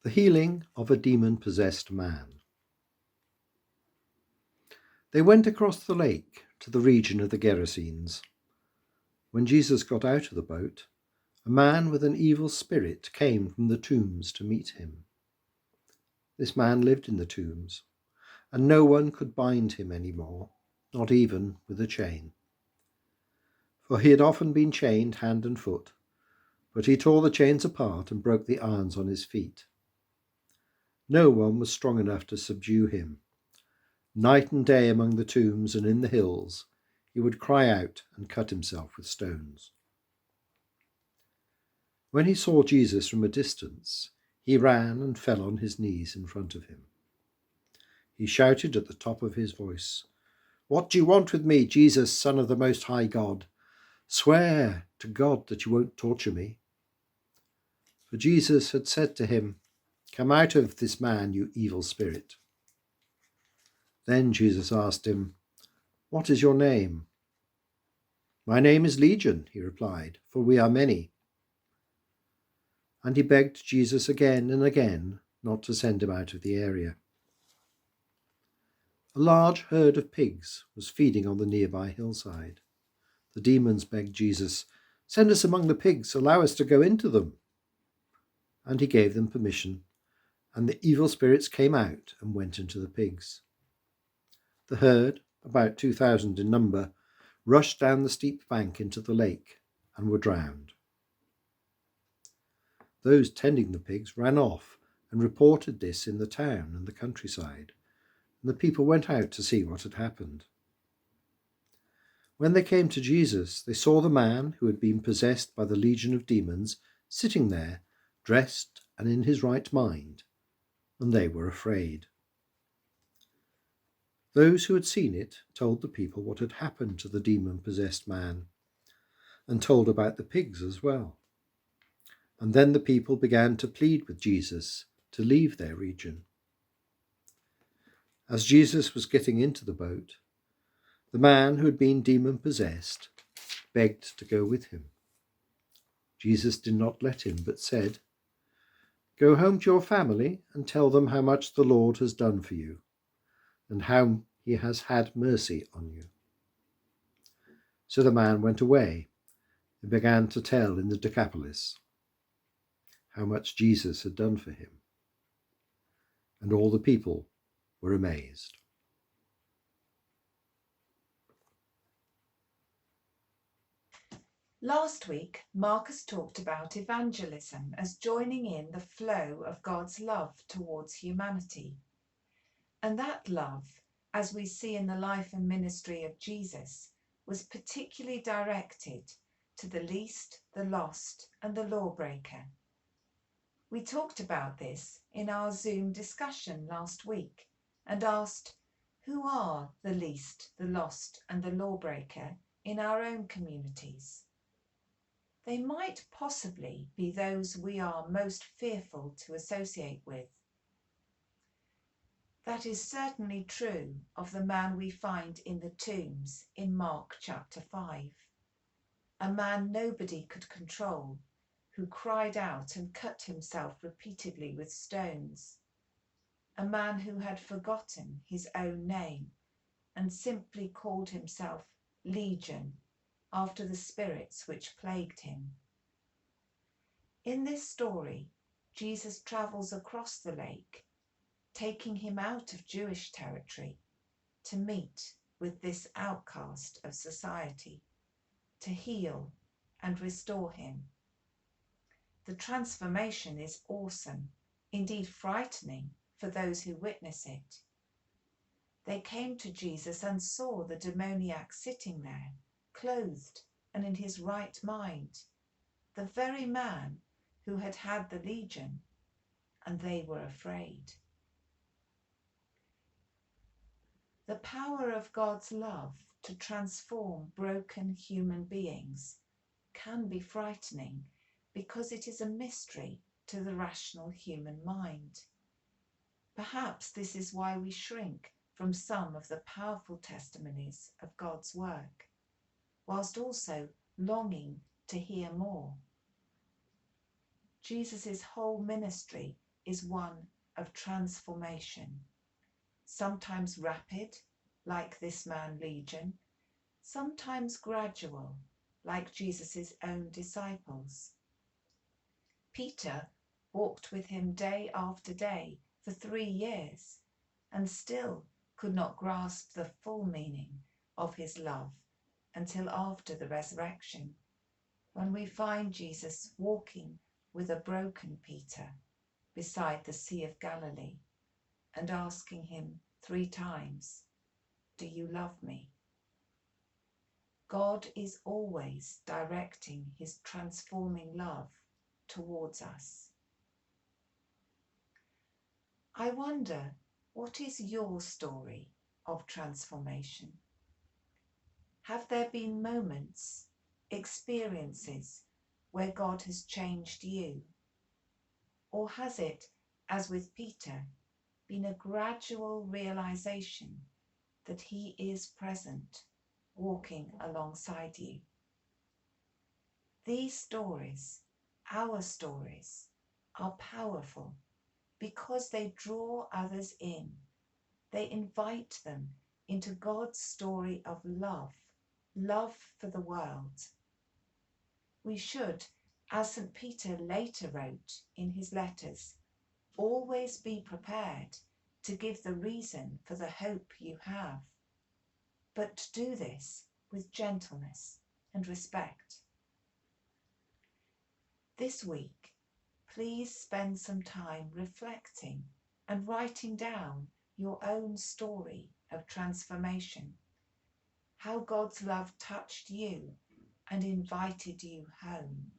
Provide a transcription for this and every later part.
The healing of a demon-possessed man. They went across the lake to the region of the Gerasenes. When Jesus got out of the boat, a man with an evil spirit came from the tombs to meet him. This man lived in the tombs, and no one could bind him any more, not even with a chain. For he had often been chained hand and foot, but he tore the chains apart and broke the irons on his feet. No one was strong enough to subdue him. Night and day among the tombs and in the hills, he would cry out and cut himself with stones. When he saw Jesus from a distance, he ran and fell on his knees in front of him. He shouted at the top of his voice, "What do you want with me, Jesus, Son of the Most High God? Swear to God that you won't torture me." For Jesus had said to him, "Come out of this man, you evil spirit." Then Jesus asked him, "What is your name?" "My name is Legion," he replied, "for we are many." And he begged Jesus again and again not to send him out of the area. A large herd of pigs was feeding on the nearby hillside. The demons begged Jesus, "Send us among the pigs, allow us to go into them." And he gave them permission, and the evil spirits came out and went into the pigs. The herd, about 2,000 in number, rushed down the steep bank into the lake and were drowned. Those tending the pigs ran off and reported this in the town and the countryside, and the people went out to see what had happened. When they came to Jesus, they saw the man who had been possessed by the legion of demons sitting there, dressed and in his right mind, and they were afraid. Those who had seen it told the people what had happened to the demon-possessed man, and told about the pigs as well. And then the people began to plead with Jesus to leave their region. As Jesus was getting into the boat, the man who had been demon-possessed begged to go with him. Jesus did not let him, but said, "Go home to your family and tell them how much the Lord has done for you, and how he has had mercy on you." So the man went away and began to tell in the Decapolis how much Jesus had done for him. And all the people were amazed. Last week, Marcus talked about evangelism as joining in the flow of God's love towards humanity. And that love, as we see in the life and ministry of Jesus, was particularly directed to the least, the lost, and the lawbreaker. We talked about this in our Zoom discussion last week and asked, who are the least, the lost, and the lawbreaker in our own communities? They might possibly be those we are most fearful to associate with. That is certainly true of the man we find in the tombs in Mark chapter 5. A man nobody could control, who cried out and cut himself repeatedly with stones. A man who had forgotten his own name and simply called himself Legion, after the spirits which plagued him. In this story, Jesus travels across the lake, taking him out of Jewish territory to meet with this outcast of society, to heal and restore him. The transformation is awesome, indeed frightening for those who witness it. They came to Jesus and saw the demoniac sitting there, clothed and in his right mind, the very man who had had the legion, and they were afraid. The power of God's love to transform broken human beings can be frightening because it is a mystery to the rational human mind. Perhaps this is why we shrink from some of the powerful testimonies of God's work, whilst also longing to hear more. Jesus' whole ministry is one of transformation, sometimes rapid, like this man Legion, sometimes gradual, like Jesus' own disciples. Peter walked with him day after day for 3 years and still could not grasp the full meaning of his love until after the resurrection, when we find Jesus walking with a broken Peter beside the Sea of Galilee and asking him 3 times, "Do you love me?" God is always directing his transforming love towards us. I wonder, what is your story of transformation? Have there been moments, experiences, where God has changed you? Or has it, as with Peter, been a gradual realization that he is present, walking alongside you? These stories, our stories, are powerful because they draw others in. They invite them into God's story of love, love for the world. We should, as St. Peter later wrote in his letters, always be prepared to give the reason for the hope you have, but do this with gentleness and respect. This week, please spend some time reflecting and writing down your own story of transformation, how God's love touched you and invited you home.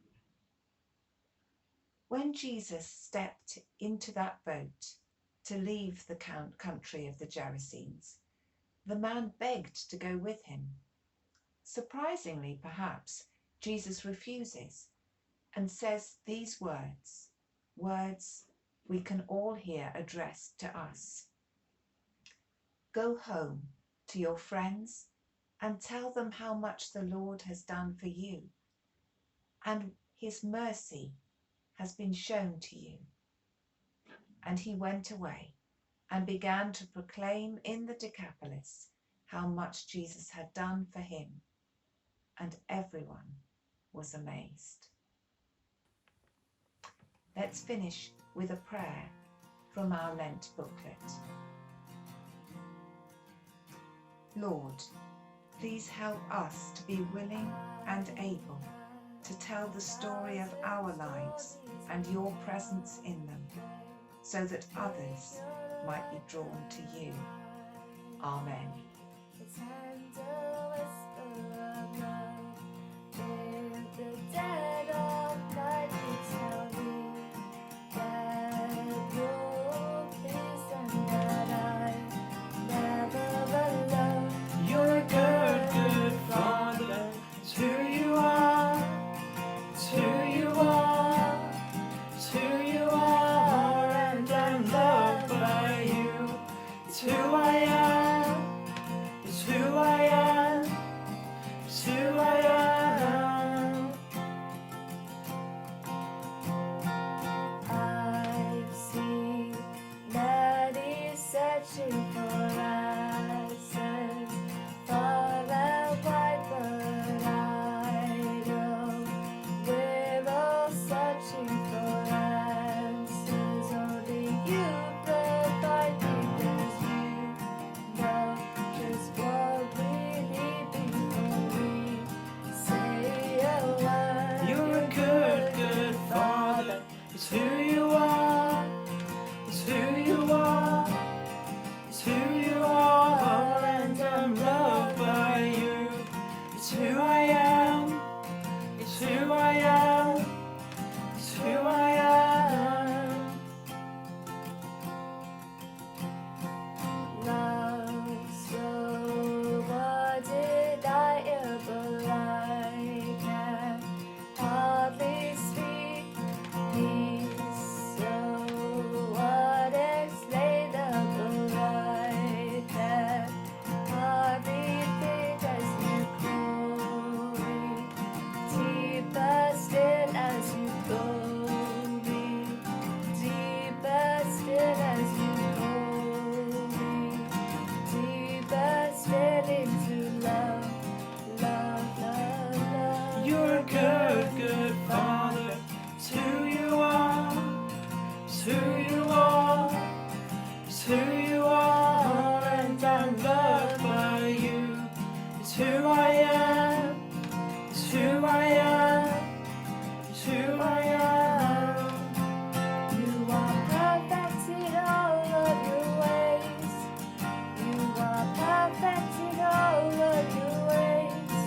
When Jesus stepped into that boat to leave the country of the Gerasenes, the man begged to go with him. Surprisingly, perhaps, Jesus refuses and says these words we can all hear addressed to us. "Go home to your friends and tell them how much the Lord has done for you, and his mercy has been shown to you." And he went away and began to proclaim in the Decapolis how much Jesus had done for him, and everyone was amazed. Let's finish with a prayer from our Lent booklet. Lord, please help us to be willing and able to tell the story of our lives and your presence in them, so that others might be drawn to you. Amen. Who I am. It's who you are. It's who you are, and I'm loved by you. It's who I am. It's who I am. It's who I am. You are perfect in all of your ways. You are perfect in all of your ways.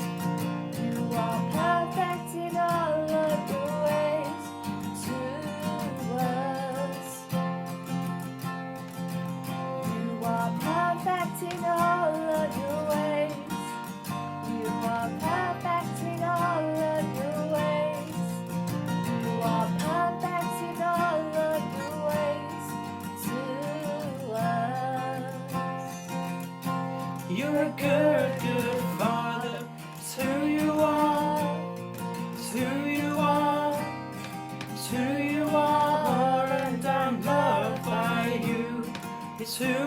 You are perfect in all of your ways to us. You are perfect in all of your ways. You are perfect in all of your ways. You are perfect in all of your ways to us. You're a good, good Father. It's who you are. It's who you are. It's who you are, and I'm loved by you. It's who